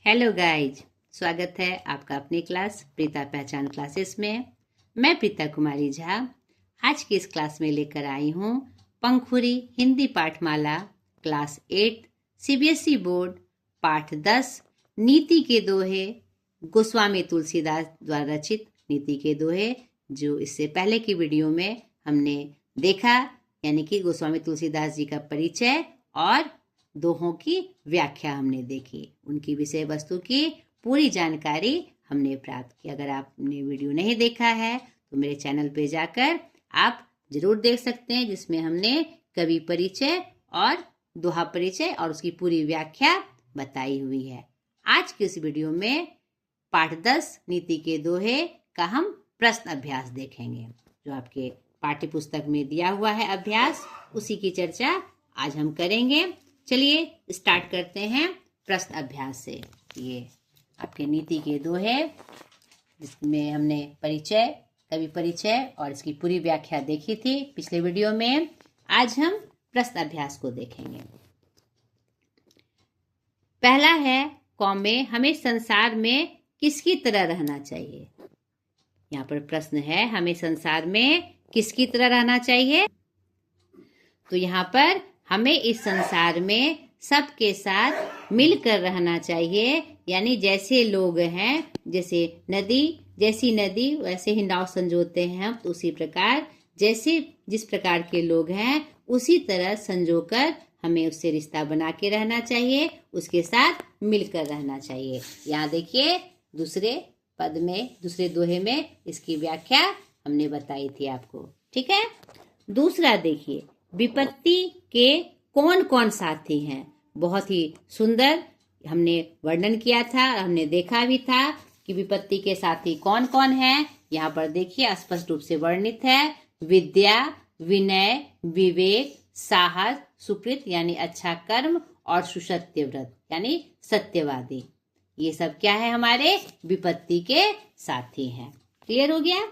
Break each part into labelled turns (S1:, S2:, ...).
S1: Hello guys, स्वागत है आपका अपनी क्लास प्रीता पहचान क्लासेस में। मैं प्रीता कुमारी झा आज की इस क्लास में लेकर आई हूँ पंखुरी हिंदी पाठमाला क्लास 8 सीबीएसई बोर्ड पाठ 10 नीति के दोहे, गोस्वामी तुलसीदास द्वारा रचित नीति के दोहे, जो इससे पहले की वीडियो में हमने देखा, यानी कि गोस्वामी तुलसीदास जी का परिचय और दोहों की व्याख्या हमने देखी। उनकी विषय वस्तु की पूरी जानकारी हमने प्राप्त की। अगर आपने वीडियो नहीं देखा है तो मेरे चैनल पे जाकर आप जरूर देख सकते हैं, जिसमें हमने कवि परिचय और दोहा परिचय और उसकी पूरी व्याख्या बताई हुई है। आज के इस वीडियो में पाठ 10 नीति के दोहे का हम प्रश्न अभ्यास देखेंगे, जो आपके पाठ्य पुस्तक में दिया हुआ है अभ्यास, उसी की चर्चा आज हम करेंगे। चलिए स्टार्ट करते हैं प्रश्न अभ्यास से। ये आपके नीति के दोहे, जिसमें हमने परिचय, कवि परिचय और इसकी पूरी व्याख्या देखी थी पिछले वीडियो में। आज हम प्रश्न अभ्यास को देखेंगे। पहला है कौमे, हमें संसार में किसकी तरह रहना चाहिए। यहाँ पर प्रश्न है, हमें संसार में किसकी तरह रहना चाहिए। तो यहाँ पर हमें इस संसार में सबके साथ मिलकर रहना चाहिए, यानी जैसे लोग हैं, जैसे नदी, जैसी नदी वैसे ही नाव संजोते हैं हम, तो उसी प्रकार जैसे जिस प्रकार के लोग हैं उसी तरह संजोकर हमें उससे रिश्ता बना के रहना चाहिए, उसके साथ मिलकर रहना चाहिए। यहाँ देखिए दूसरे पद में, दूसरे दोहे में इसकी व्याख्या हमने बताई थी आपको, ठीक है। दूसरा देखिए, विपत्ति के कौन कौन साथी हैं। बहुत ही सुंदर हमने वर्णन किया था, हमने देखा भी था कि विपत्ति के साथी कौन कौन हैं। यहाँ पर देखिए स्पष्ट रूप से वर्णित है, विद्या, विनय, विवेक, साहस, सुकृत यानी अच्छा कर्म और सुसत्य व्रत यानी सत्यवादी। ये सब क्या है, हमारे विपत्ति के साथी हैं। क्लियर हो गया।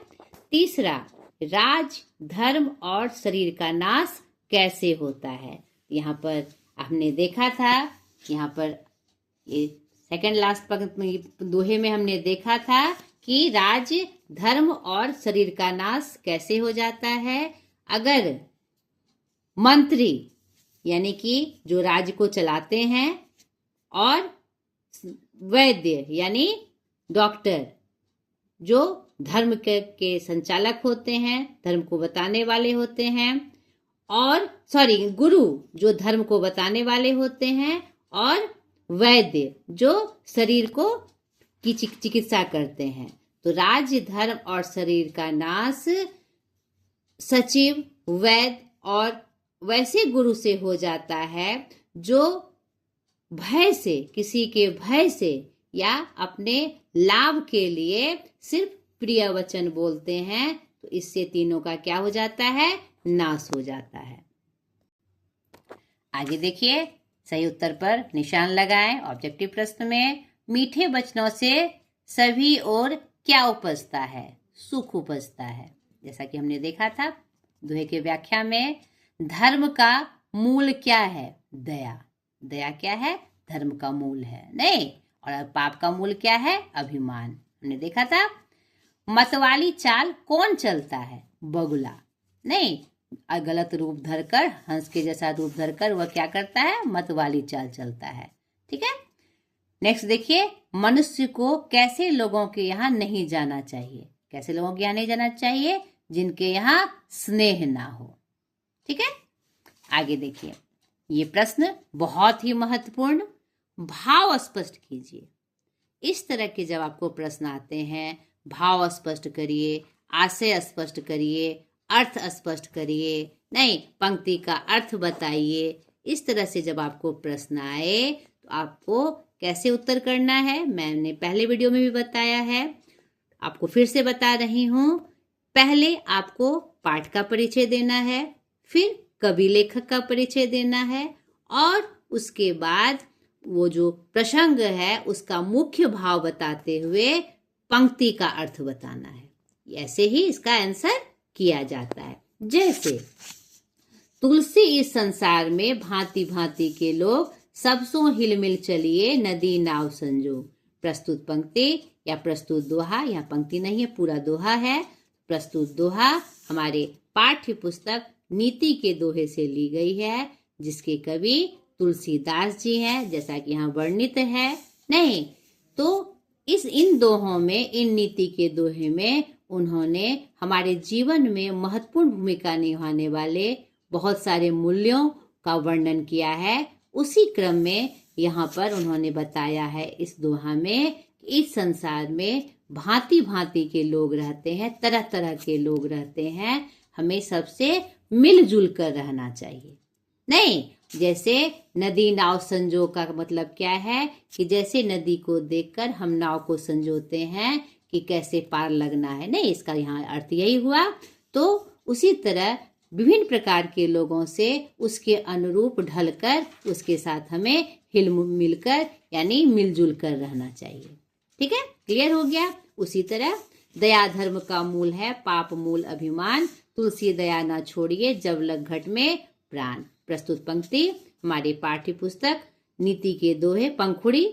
S1: तीसरा, राज, धर्म और शरीर का नाश कैसे होता है। यहाँ पर हमने देखा था, यहाँ पर ये सेकंड लास्ट पंक्ति में दोहे में हमने देखा था कि राज, धर्म और शरीर का नाश कैसे हो जाता है। अगर मंत्री यानी कि जो राज्य को चलाते हैं और वैद्य यानी डॉक्टर जो धर्म के संचालक होते हैं, धर्म को बताने वाले होते हैं, और गुरु जो धर्म को बताने वाले होते हैं, और वैद्य जो शरीर को की चिकित्सा करते हैं। तो राज्य, धर्म और शरीर का नाश सचिव, वैद्य और वैसे गुरु से हो जाता है जो भय से, किसी के भय से या अपने लाभ के लिए सिर्फ प्रिय वचन बोलते हैं। तो इससे तीनों का क्या हो जाता है, नाश हो जाता है। आगे देखिए, सही उत्तर पर निशान लगाएं। ऑब्जेक्टिव प्रश्न में मीठे वचनों से सभी और क्या उपजता है, सुख उपजता है। जैसा कि हमने देखा था दोहे के व्याख्या में, धर्म का मूल क्या है, दया। दया क्या है, धर्म का मूल है, नहीं। और पाप का मूल क्या है, अभिमान। हमने देखा था मतवाली चाल कौन चलता है, बगुला, नहीं। गलत रूप धरकर, हंस के जैसा रूप धरकर वह क्या करता है, मतवाली चाल चलता है, ठीक है। नेक्स्ट देखिए, मनुष्य को कैसे लोगों के यहाँ नहीं जाना चाहिए। कैसे लोगों के यहाँ नहीं जाना चाहिए, जिनके यहाँ स्नेह ना हो, ठीक है। आगे देखिए, ये प्रश्न बहुत ही महत्वपूर्ण, भाव स्पष्ट कीजिए। इस तरह के जब आपको प्रश्न आते हैं, भाव स्पष्ट करिए, आशय स्पष्ट करिए, अर्थ स्पष्ट करिए, नहीं पंक्ति का अर्थ बताइए। इस तरह से जब आपको प्रश्न आए तो आपको कैसे उत्तर करना है, मैंने पहले वीडियो में भी बताया है, आपको फिर से बता रही हूँ। पहले आपको पाठ का परिचय देना है, फिर कवि लेखक का परिचय देना है, और उसके बाद वो जो प्रसंग है उसका मुख्य भाव बताते हुए पंक्ति का अर्थ बताना है। ऐसे ही इसका आंसर किया जाता है। जैसे तुलसी इस संसार में भांति भांति के लोग सब सो हिलमिल चलिए नदी नाव संजो। प्रस्तुत पंक्ति या प्रस्तुत दोहा, यहाँ पंक्ति नहीं है पूरा दोहा है। प्रस्तुत दोहा हमारे पाठ्य पुस्तक नीति के दोहे से ली गई है, जिसके कवि तुलसीदास जी हैं, जैसा कि यहाँ वर्णित है। नहीं तो इन दोहों में, इन नीति के दोहे में उन्होंने हमारे जीवन में महत्वपूर्ण भूमिका निभाने वाले बहुत सारे मूल्यों का वर्णन किया है। उसी क्रम में यहाँ पर उन्होंने बताया है इस दोहा में कि इस संसार में भांति भांति के लोग रहते हैं, तरह तरह के लोग रहते हैं, हमें सबसे मिलजुल कर रहना चाहिए। नहीं, जैसे नदी नाव संजो का मतलब क्या है कि जैसे नदी को देखकर हम नाव को संजोते हैं कि कैसे पार लगना है, नहीं, इसका यहाँ अर्थ यही हुआ। तो उसी तरह विभिन्न प्रकार के लोगों से उसके अनुरूप ढलकर उसके साथ हमें हिल मिलकर यानी मिलजुल कर रहना चाहिए। ठीक है, क्लियर हो गया। उसी तरह दया धर्म का मूल है, पाप मूल अभिमान, तुलसी दया ना छोड़िए जब लग घट में प्राण। प्रस्तुत पंक्ति हमारे पाठ्य पुस्तक नीति के दोहे पंखुड़ी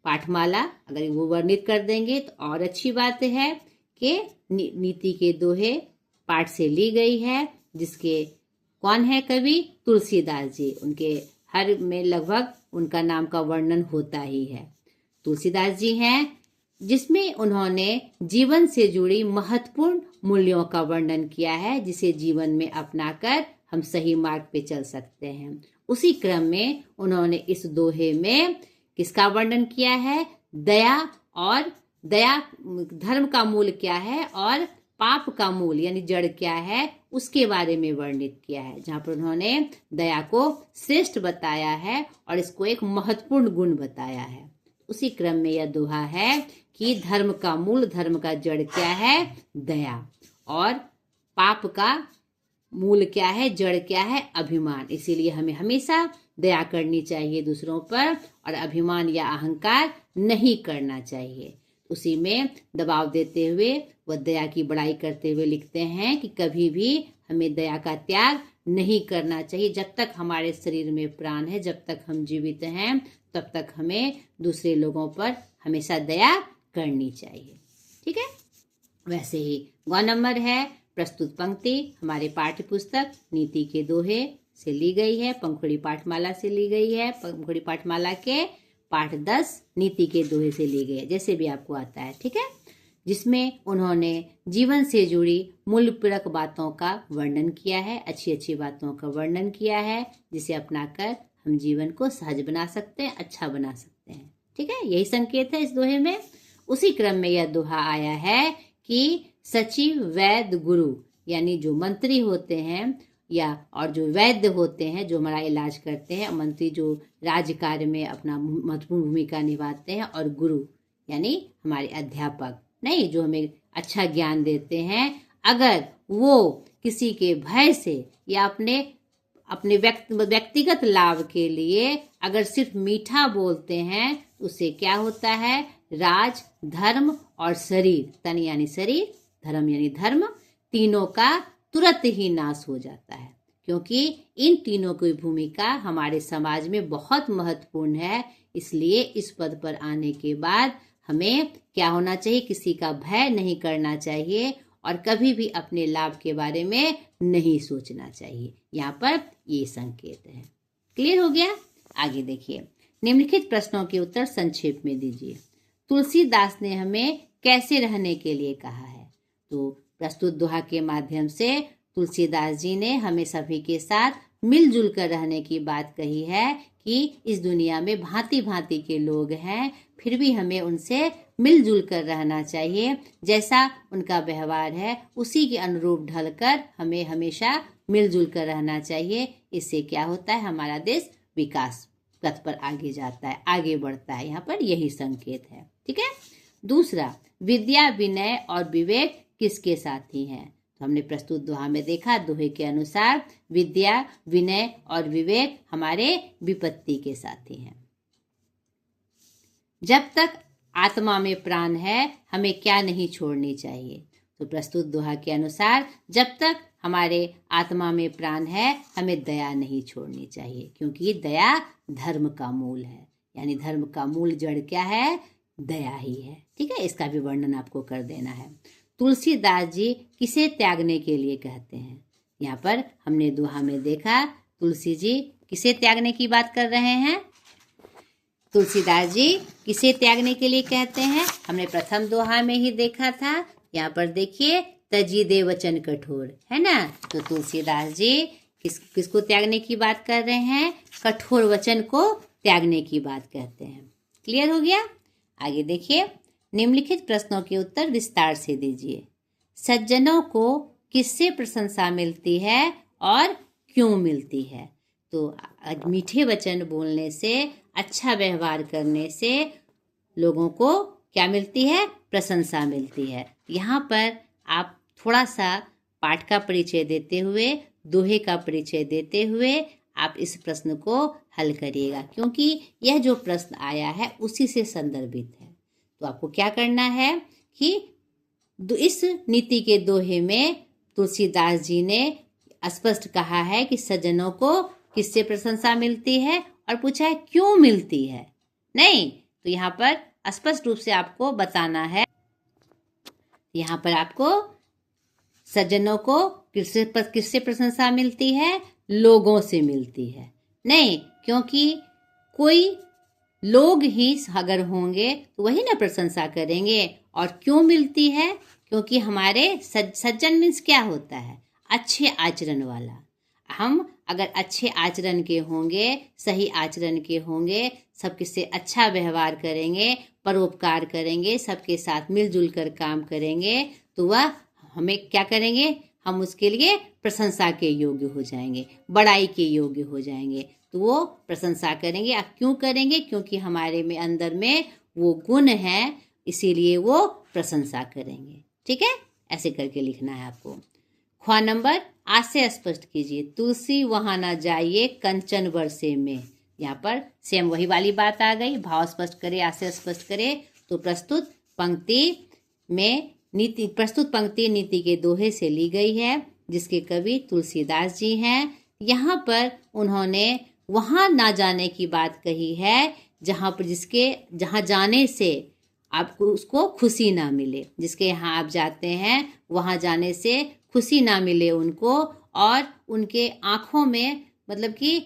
S1: पाठमाला, अगर वो वर्णित कर देंगे तो और अच्छी बात है कि नीति के दोहे पाठ से ली गई है, जिसके कौन है कवि? तुलसीदास जी। उनके हर में लगभग उनका नाम का वर्णन होता ही है। तुलसीदास जी हैं, जिसमें उन्होंने जीवन से जुड़ी महत्वपूर्ण मूल्यों का वर्णन किया है, जिसे जीवन में अपनाकर हम सही मार्ग पे चल सकते हैं। उसी क्रम में उन्होंने इस दोहे में किसका वर्णन किया है? दया, और दया धर्म का मूल क्या है और पाप का मूल यानी जड़ क्या है, उसके बारे में वर्णित किया है, जहाँ पर उन्होंने दया को श्रेष्ठ बताया है और इसको एक महत्वपूर्ण गुण बताया है। उसी क्रम में यह दोहा है कि धर्म का मूल, धर्म का जड़ क्या है? दया, और पाप का मूल क्या है, जड़ क्या है? अभिमान। इसीलिए हमें हमेशा दया करनी चाहिए दूसरों पर, और अभिमान या अहंकार नहीं करना चाहिए। उसी में दबाव देते हुए वह दया की बड़ाई करते हुए लिखते हैं कि कभी भी हमें दया का त्याग नहीं करना चाहिए। जब तक हमारे शरीर में प्राण है, जब तक हम जीवित हैं, तब तक हमें दूसरे लोगों पर हमेशा दया करनी चाहिए। ठीक है, वैसे ही गौ नंबर है प्रस्तुत पंक्ति हमारे पाठ्य पुस्तक नीति के दोहे से ली गई है, पंखुड़ी पाठमाला से ली गई है। पंखुड़ी पाठमाला के पाठ 10 नीति के दोहे से ली गई है, जैसे भी आपको आता है। ठीक है, जिसमें उन्होंने जीवन से जुड़ी मूल्यपूर्वक बातों का वर्णन किया है, अच्छी अच्छी बातों का वर्णन किया है, जिसे अपनाकर हम जीवन को सहज बना सकते हैं, अच्छा बना सकते हैं। ठीक है, यही संकेत है इस दोहे में। उसी क्रम में यह दोहा आया है कि सचिव वैद्य गुरु, यानी जो मंत्री होते हैं या और जो वैद्य होते हैं जो हमारा इलाज करते हैं, मंत्री जो राज्य कार्य में अपना महत्वपूर्ण भूमिका निभाते हैं, और गुरु यानी हमारे अध्यापक, नहीं, जो हमें अच्छा ज्ञान देते हैं, अगर वो किसी के भय से या अपने व्यक्तिगत लाभ के लिए अगर सिर्फ मीठा बोलते हैं, उससे क्या होता है? राज, धर्म और शरीर, तन यानी शरीर, धर्म यानी धर्म, तीनों का तुरंत ही नाश हो जाता है, क्योंकि इन तीनों की भूमिका हमारे समाज में बहुत महत्वपूर्ण है। इसलिए इस पद पर आने के बाद हमें क्या होना चाहिए? किसी का भय नहीं करना चाहिए और कभी भी अपने लाभ के बारे में नहीं सोचना चाहिए। यहाँ पर ये संकेत है। क्लियर हो गया? आगे देखिए, निम्नलिखित प्रश्नों के उत्तर संक्षेप में दीजिए। तुलसीदास ने हमें कैसे रहने के लिए कहा है? तो प्रस्तुत दोहा के माध्यम से तुलसीदास जी ने हमें सभी के साथ मिलजुल कर रहने की बात कही है कि इस दुनिया में भांति भांति के लोग हैं, फिर भी हमें उनसे मिलजुल कर रहना चाहिए। जैसा उनका व्यवहार है उसी के अनुरूप ढलकर हमें हमेशा मिलजुल कर रहना चाहिए। इससे क्या होता है? हमारा देश विकास पथ पर आगे जाता है, आगे बढ़ता है। यहाँ पर यही संकेत है। ठीक है, दूसरा, विद्या, विनय और विवेक किसके साथी हैं? तो हमने प्रस्तुत दोहा में देखा, दोहे के अनुसार विद्या, विनय और विवेक हमारे विपत्ति के साथी हैं। जब तक आत्मा में प्राण है, हमें क्या नहीं छोड़नी चाहिए? तो प्रस्तुत दोहा के अनुसार जब तक हमारे आत्मा में प्राण है हमें दया नहीं छोड़नी चाहिए, क्योंकि दया धर्म का मूल है। यानी धर्म का मूल जड़ क्या है? दया ही है। ठीक है, इसका भी वर्णन आपको कर देना है। तुलसीदास जी किसे त्यागने के लिए कहते हैं? यहाँ पर हमने दोहा में देखा तुलसी जी किसे त्यागने की बात कर रहे हैं। तुलसीदास जी किसे त्यागने के लिए कहते हैं? हमने प्रथम दोहा में ही देखा था। यहाँ पर देखिए, तजी दे वचन कठोर, है ना। तो तुलसीदास जी किसको त्यागने की बात कर रहे हैं? कठोर वचन को त्यागने की बात कहते हैं। क्लियर हो गया? आगे देखिए, निम्नलिखित प्रश्नों के उत्तर विस्तार से दीजिए। सज्जनों को किससे प्रशंसा मिलती है और क्यों मिलती है? तो मीठे वचन बोलने से, अच्छा व्यवहार करने से लोगों को क्या मिलती है? प्रशंसा मिलती है। यहाँ पर आप थोड़ा सा पाठ का परिचय देते हुए, दोहे का परिचय देते हुए आप इस प्रश्न को हल करिएगा, क्योंकि यह जो प्रश्न आया है उसी से संदर्भित है। तो आपको क्या करना है कि इस नीति के दोहे में तुलसीदास जी ने स्पष्ट कहा है कि सज्जनों को किससे प्रशंसा मिलती है और पूछा है क्यों मिलती है। नहीं, तो यहाँ पर स्पष्ट रूप से आपको बताना है। यहाँ पर आपको सज्जनों को किससे प्रशंसा मिलती है? लोगों से मिलती है। नहीं, क्योंकि कोई लोग ही अगर होंगे तो वही ना प्रशंसा करेंगे। और क्यों मिलती है? क्योंकि हमारे सज्जन मीन्स क्या होता है? अच्छे आचरण वाला। हम अगर अच्छे आचरण के होंगे, सही आचरण के होंगे, सबके से अच्छा व्यवहार करेंगे, परोपकार करेंगे, सबके साथ मिलजुल कर काम करेंगे, तो वह हमें क्या करेंगे? हम उसके लिए प्रशंसा के योग्य हो जाएंगे, बड़ाई के योग्य हो जाएंगे। तो वो प्रशंसा करेंगे। आप क्यों करेंगे? क्योंकि हमारे में अंदर में वो गुण है, इसीलिए वो प्रशंसा करेंगे। ठीक है, ऐसे करके लिखना है आपको। ख्वा नंबर आज से स्पष्ट कीजिए। तुलसी वहां ना जाइए कंचन बरसे में। यहाँ पर सेम वही वाली बात आ गई। भाव स्पष्ट करे, आज से स्पष्ट करे। तो प्रस्तुत पंक्ति नीति के दोहे से ली गई है, जिसके कवि तुलसीदास जी हैं। यहाँ पर उन्होंने वहां ना जाने की बात कही है जहाँ जाने से आपको उसको खुशी ना मिले। जिसके यहाँ आप जाते हैं वहां जाने से खुशी ना मिले उनको, और उनके आंखों में मतलब कि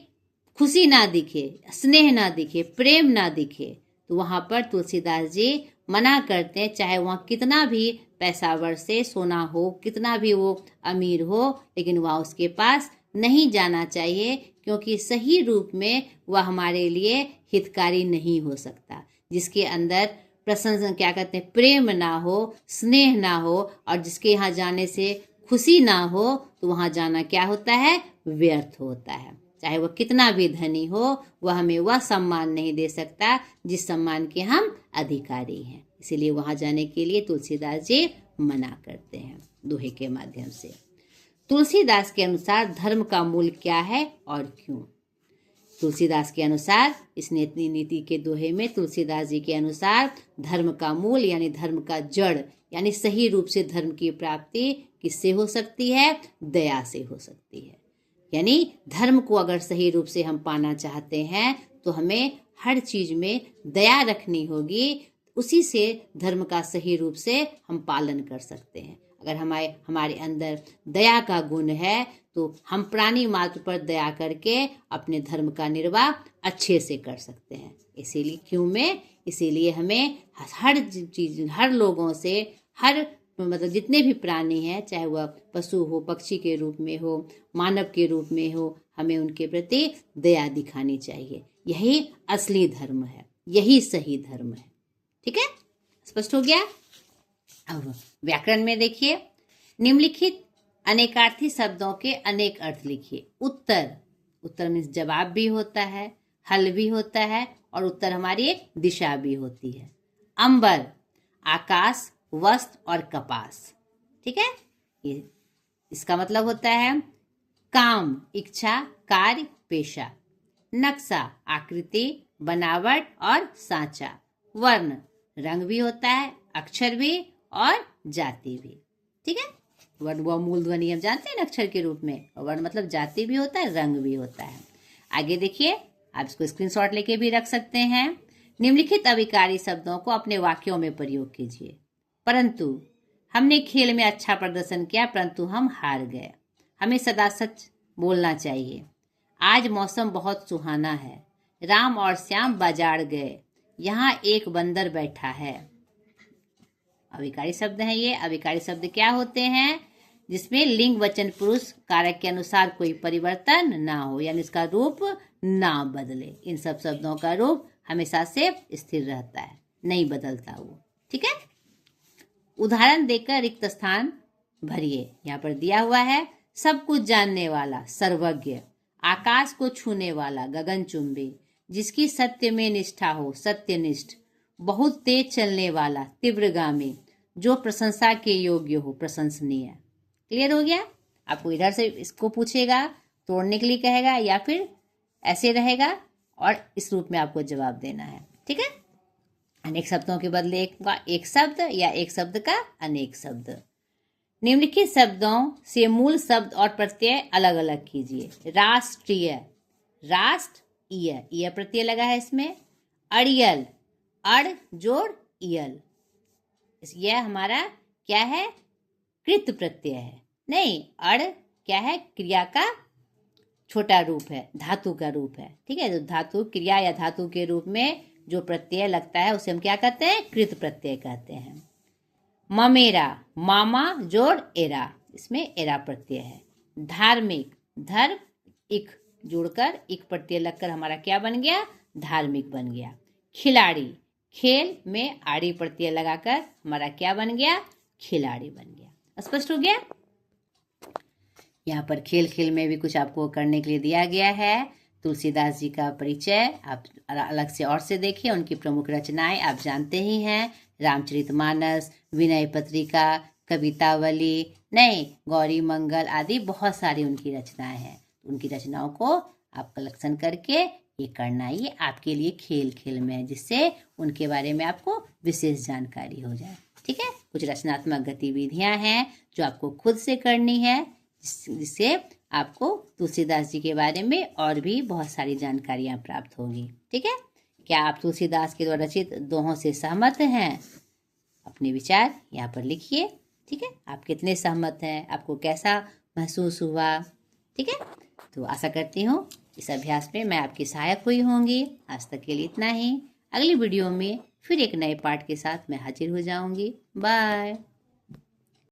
S1: खुशी ना दिखे, स्नेह ना दिखे, प्रेम ना दिखे, तो वहां पर तुलसीदास जी मना करते हैं। चाहे वहाँ कितना भी पैसावर से सोना हो, कितना भी वो अमीर हो, लेकिन वह उसके पास नहीं जाना चाहिए, क्योंकि सही रूप में वह हमारे लिए हितकारी नहीं हो सकता। जिसके अंदर प्रशंसा क्या कहते हैं, प्रेम ना हो, स्नेह ना हो, और जिसके यहाँ जाने से खुशी ना हो, तो वहाँ जाना क्या होता है? व्यर्थ होता है। चाहे वह कितना भी धनी हो, वह हमें वह सम्मान नहीं दे सकता जिस सम्मान के हम अधिकारी हैं। इसीलिए वहां जाने के लिए तुलसीदास जी मना करते हैं दोहे के माध्यम से। तुलसीदास के अनुसार धर्म का मूल क्या है और क्यों? तुलसीदास के अनुसार इस नीति के दोहे में तुलसीदास जी के अनुसार धर्म का मूल यानी धर्म का जड़ यानी सही रूप से धर्म की प्राप्ति किससे हो सकती है? दया से हो सकती है। यानी धर्म को अगर सही रूप से हम पाना चाहते हैं तो हमें हर चीज में दया रखनी होगी। उसी से धर्म का सही रूप से हम पालन कर सकते हैं। अगर हमारे अंदर दया का गुण है तो हम प्राणी मात्र पर दया करके अपने धर्म का निर्वाह अच्छे से कर सकते हैं। इसीलिए हमें हर चीज, हर लोगों से, हर मतलब जितने भी प्राणी हैं, चाहे वह पशु हो, पक्षी के रूप में हो, मानव के रूप में हो, हमें उनके प्रति दया दिखानी चाहिए। यही असली धर्म है, यही सही धर्म है। ठीक है, स्पष्ट हो गया। अब व्याकरण में देखिए, निम्नलिखित अनेकार्थी शब्दों के अनेक अर्थ लिखिए। उत्तर मीन्स जवाब भी होता है, हल भी होता है, और उत्तर हमारी एक दिशा भी होती है। अंबर, आकाश, वस्त्र और कपास। ठीक है, ये इसका मतलब होता है काम, इच्छा, कार्य, पेशा। नक्शा, आकृति, बनावट और सांचा। वर्ण, रंग भी होता है, अक्षर भी और जाति भी। ठीक है। वर्ण व मूल ध्वनि हम जानते हैं ना अक्षर के रूप में, और वर्ण मतलब जाति भी होता है, रंग भी होता है। आगे देखिए, आप इसको स्क्रीनशॉट लेके भी रख सकते हैं। निम्नलिखित अविकारी शब्दों को अपने वाक्यों में प्रयोग कीजिए। परंतु हमने खेल में अच्छा प्रदर्शन किया, परंतु हम हार गए। हमें सदा सच बोलना चाहिए। आज मौसम बहुत सुहाना है। राम और श्याम बाजार गए। यहाँ एक बंदर बैठा है। अविकारी शब्द हैं ये। अविकारी शब्द क्या होते हैं? जिसमें लिंग वचन पुरुष कारक के अनुसार कोई परिवर्तन ना हो, यानी इसका रूप ना बदले। इन सब शब्दों का रूप हमेशा से स्थिर रहता है, नहीं बदलता वो। ठीक है। उदाहरण देकर रिक्त स्थान भरिए। यहाँ पर दिया हुआ है, सब कुछ जानने वाला, सर्वज्ञ, आकाश को छूने वाला, गगनचुंबी, जिसकी सत्य में निष्ठा हो, सत्यनिष्ठ, बहुत तेज चलने वाला, तीव्रगामी, जो प्रशंसा के योग्य हो, प्रशंसनीय। क्लियर हो गया? आपको इधर से इसको पूछेगा, तोड़ने के लिए कहेगा, या फिर ऐसे रहेगा और इस रूप में आपको जवाब देना है। ठीक है। अनेक शब्दों के बदले एक शब्द या एक शब्द का अनेक शब्द। निम्नलिखित शब्दों से मूल शब्द और प्रत्यय अलग अलग कीजिए। राष्ट्रीय, राष्ट्र, ईय प्रत्यय लगा है इसमें। अड़ियल, अड़ जोड़ इयल, यह हमारा क्या है? कृत प्रत्यय है। नहीं, अड़ क्या है? क्रिया का छोटा रूप है, धातु का रूप है। ठीक है। तो धातु, क्रिया या धातु के रूप में जो प्रत्यय लगता है उसे हम क्या कहते हैं? कृत प्रत्यय कहते हैं। ममेरा, मामा जोड़ एरा, इसमें एरा प्रत्यय है। धार्मिक, धर्म इक जोड़कर इक प्रत्यय लगकर हमारा क्या बन गया? धार्मिक बन गया। खिलाड़ी, खेल में आड़ी प्रत्यय लगाकर हमारा क्या बन गया? खिलाड़ी बन गया। स्पष्ट हो गया? यहाँ पर खेल खेल में भी कुछ आपको करने के लिए दिया गया है। तुलसीदास जी का परिचय आप अलग से और से देखिए। उनकी प्रमुख रचनाएं आप जानते ही हैं, रामचरितमानस, विनय पत्रिका, कवितावली, नहीं, गौरी मंगल आदि बहुत सारी उनकी रचनाएं हैं। उनकी रचनाओं को आप कलेक्शन करके ये करना, ये आपके लिए खेल खेल में है, जिससे उनके बारे में आपको विशेष जानकारी हो जाए। ठीक है। कुछ रचनात्मक गतिविधियां हैं जो आपको खुद से करनी है, जिससे आपको तुलसीदास जी के बारे में और भी बहुत सारी जानकारियां प्राप्त होगी। ठीक है। क्या आप तुलसीदास के द्वारा रचित दोहों से सहमत हैं? अपने विचार यहाँ पर लिखिए। ठीक है। आप कितने सहमत हैं? आपको कैसा महसूस हुआ? ठीक है। तो आशा करती हूँ इस अभ्यास में मैं आपकी सहायक हुई होंगी। आज तक के लिए इतना ही। अगली वीडियो में फिर एक नए पाठ के साथ मैं हाजिर हो जाऊंगी। बाय।